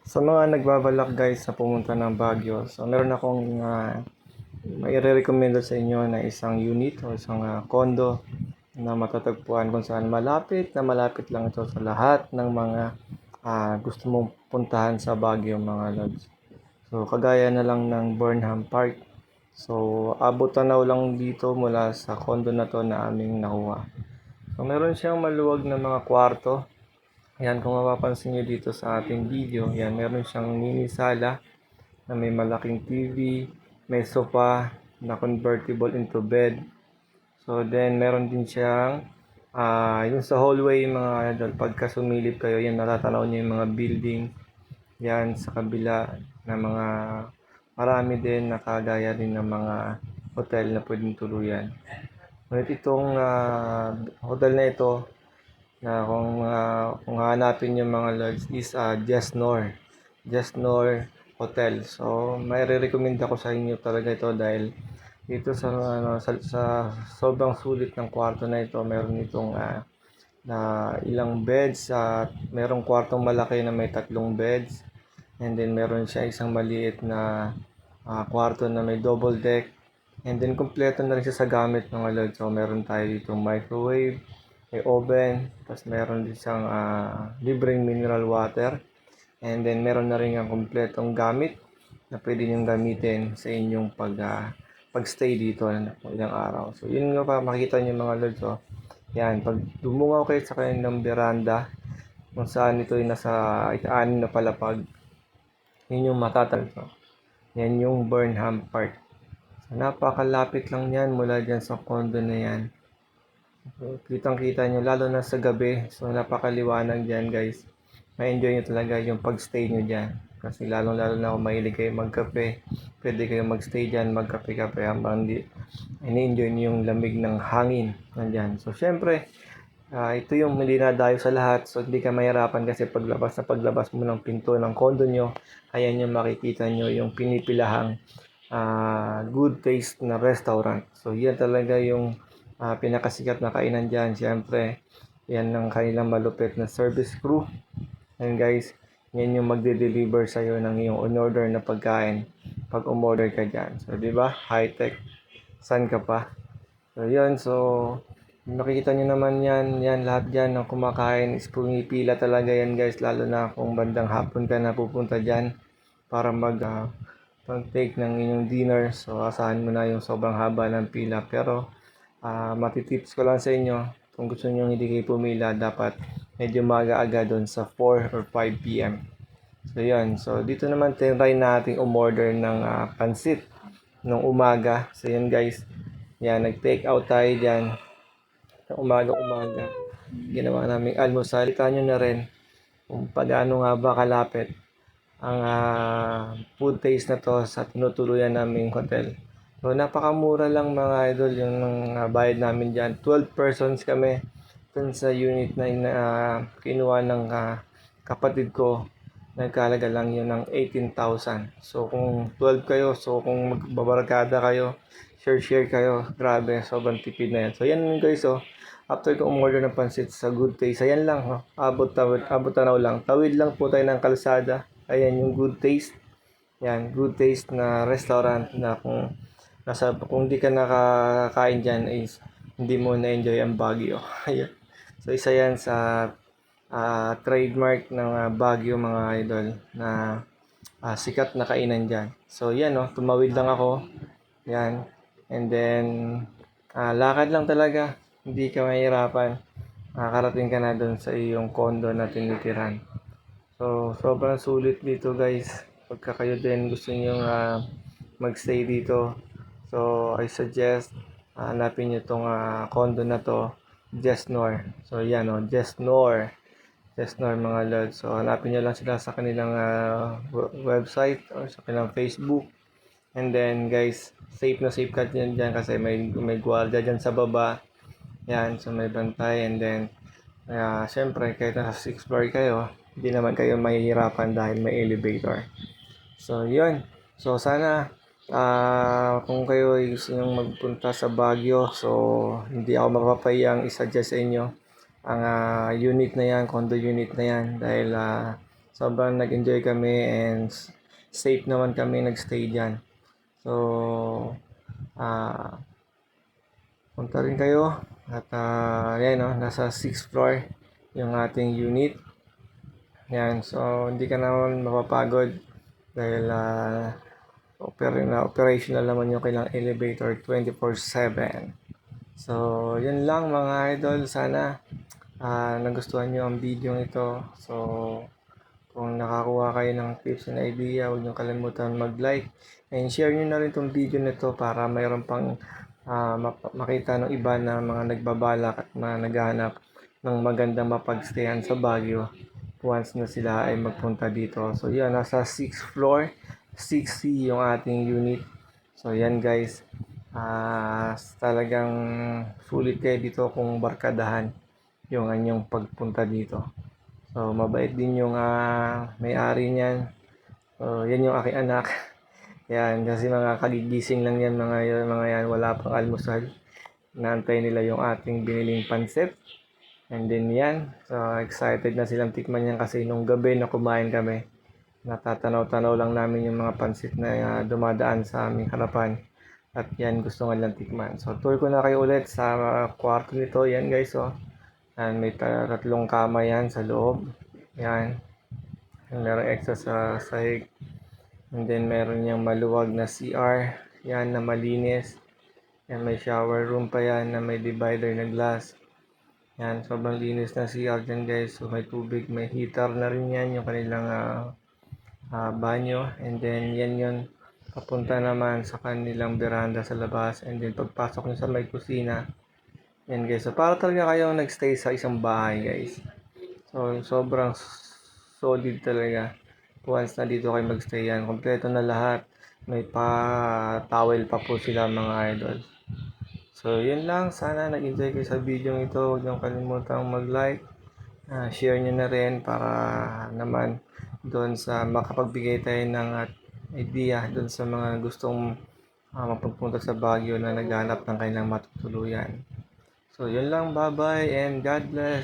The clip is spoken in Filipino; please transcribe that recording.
Sa mga nagbabalak guys na pumunta ng Baguio, so meron akong maire-recommenda sa inyo na isang unit o isang condo na matatagpuan kung saan malapit lang ito sa lahat ng mga gusto mong puntahan sa Baguio mga lods. So kagaya na lang ng Burnham Park. So abot tanaw lang dito mula sa condo na to na aming nakuha. So meron siyang maluwag na mga kwarto. Yan, kung mapapansin nyo dito sa ating video, yan, meron siyang mini sala na may malaking TV, may sofa na convertible into bed. So then, meron din siyang, yung sa hallway, mga idol, pagka sumilip kayo, yan, natatanaw nyo yung mga building, yan, sa kabila na mga, marami din, nakagaya din ng mga hotel na pwedeng tuluyan. Ngunit itong hotel na ito, na kung hanapin yung mga lodge is Jesnor Hotel. So may re-recommend ako sa inyo talaga ito dahil dito sa sobrang sulit ng kwarto na ito, meron itong na ilang beds at merong kwartong malaki na may 3 beds, and then meron siya isang maliit na kwarto na may double deck, and then kumpleto na rin siya sa gamit mga lodge. So meron tayo dito microwave, may oven, tapos meron din siyang libreng mineral water, and then meron na rin ang kumpletong gamit na pwede niyong gamitin sa inyong pagstay dito ng ilang araw. So yun nga pa makikita niyo mga lods. So, yan, pag dumungaw kayo sa kanilang veranda, kung saan ito ay nasa ika-6 na palapag, yun yung matatagpo. Yan yung Burnham Park. So, napakalapit lang yan mula dyan sa condo na yan. So, kitang-kita nyo, lalo na sa gabi. So, napakaliwanag dyan, guys. Ma-enjoy nyo talaga yung pag-stay nyo dyan. Kasi lalong-lalo na kung mahilig kayo magkape, pwede kayo mag-stay dyan, magkape-kape habang ini-enjoy nyo yung lamig ng hangin nandyan. So, syempre, ito yung hindi nadayo sa lahat. So, hindi ka mahirapan kasi paglabas mo ng pinto ng condo nyo, ayan yung makikita nyo yung pinipilahang good taste na restaurant. So, yan talaga yung pinakasikat na kainan dyan. Siyempre, yan ang kanilang malupit na service crew. And guys, yan yung magde-deliver sa'yo ng iyong on-order na pagkain pag umorder ka dyan. So, di ba? High-tech. San ka pa? So, yun. So, nakikita nyo naman yan. Yan, lahat dyan ng kumakain is pumipila talaga yan guys. Lalo na kung bandang hapon ka na pupunta dyan para pag-take ng inyong dinner. So, asahan mo na yung sobrang haba ng pila. Pero, matitips ko lang sa inyo, kung gusto nyo hindi kayo pumila, dapat medyo maaga-aga doon sa 4 or 5 p.m. So, yun. So, dito naman try natin umorder ng pansit nung umaga. So, yun guys. Yan, nag-take out tayo dyan. Umaga-umaga. Ginawa namin almusal. Kita nyo na rin kung paano nga ba kalapit ang food taste na to sa tinutuluyan naming hotel. So, napakamura lang mga idol yung bayad namin dyan. 12 persons kami dun sa unit na kinuha ng kapatid ko. Nagkalaga lang yun ng 18,000. So, kung 12 kayo, so kung magbabarkada kayo, share kayo, grabe, sobrang tipid na yan. So, yan guys, after ko umorder ng pansit sa Good Taste, ayan lang, abot tanaw lang. Tawid lang po tayo ng kalsada. Ayan yung Good Taste. Yan, Good Taste na restaurant na kung di ka nakakain dyan is hindi mo na-enjoy ang Baguio. Ayan. So, isa yan sa trademark ng Baguio mga idol na sikat na kainan dyan. So, yan tumawid lang ako. Yan. And then, lakad lang talaga. Hindi ka mahirapan. Makakarating ka na doon sa iyong condo na tinitiran. So, sobrang sulit dito guys. Pagka kayo din gusto nyo magstay dito. So, I suggest hanapin nyo itong condo na to, Jesnor. So, yan Jesnor. Jesnor mga lods. So, hanapin nyo lang sila sa kanilang website or sa kanilang Facebook. And then, guys, safe na safe ka dyan kasi may gwardiya dyan sa baba. Yan, so may bantay. And then, syempre, kahit nasa 6th floor kayo, hindi naman kayo mahihirapan dahil may elevator. So, yun. So, sana kung kayo ay gusto nyo magpunta sa Baguio, so hindi ako mapapayang isa-suggest sa inyo ang unit na yan, condo unit na yan, dahil sobrang nag-enjoy kami and safe naman kami nagstay dyan. So, punta rin kayo at yan, no, nasa 6th floor yung ating unit. Yan, so hindi ka naman mapapagod dahil operational naman yung kailang elevator 24/7. So, yun lang mga idol. Sana nagustuhan nyo ang video ito. So, kung nakakuha kayo ng tips and idea, huwag nyo kalimutan mag-like and share nyo na rin itong video nito para mayroon pang makita ng iba na mga nagbabalak at mga naghahanap ng magandang mapagstayan sa Baguio once na sila ay magpunta dito. So, yan, nasa 6th floor, 6C yung ating unit. So, yan guys. Talagang sulit kayo dito kung barkadahan yung anyong pagpunta dito. So, mabait din yung may-ari niyan. So, yan yung aking anak. Yan, kasi mga kagigising lang yan, mga yan, wala pang almusal. Naantay nila yung ating biniling pansit. And then yan, so excited na silang tikman yan kasi nung gabi na kumain kami, natatanaw-tanaw lang namin yung mga pansit na dumadaan sa aming harapan. At yan, gusto nga lang tikman. So, tour ko na kayo ulit sa kwarto nito. Yan guys, oh. Yan, may tatlong kama yan sa loob. Yan. Meron extra sa sahig. And then, meron yung maluwag na CR. Yan, na malinis. Yan, may shower room pa yan na may divider na glass. Yan, sobrang linis na CR dyan guys. So, may tubig, may heater na rin yan. Yung kanilang banyo. And then, yan yun. Papunta naman sa kanilang veranda sa labas. And then, pagpasok nyo sa may kusina. Yan guys. So, para talaga kayong nagstay sa isang bahay guys. So, sobrang solid talaga. Once na dito kayo magstay yan. Kompleto na lahat. May pa-towel pa po sila mga idol. So, yun lang. Sana nag-enjoy kayo sa video ito. Huwag niyong kalimutang mag-like. Share nyo na rin para naman doon sa makapagbigay tayo ng idea doon sa mga gustong magpupunta sa Baguio na naghanap ng kanilang matutuluyan. So, yun lang. Bye-bye and God bless.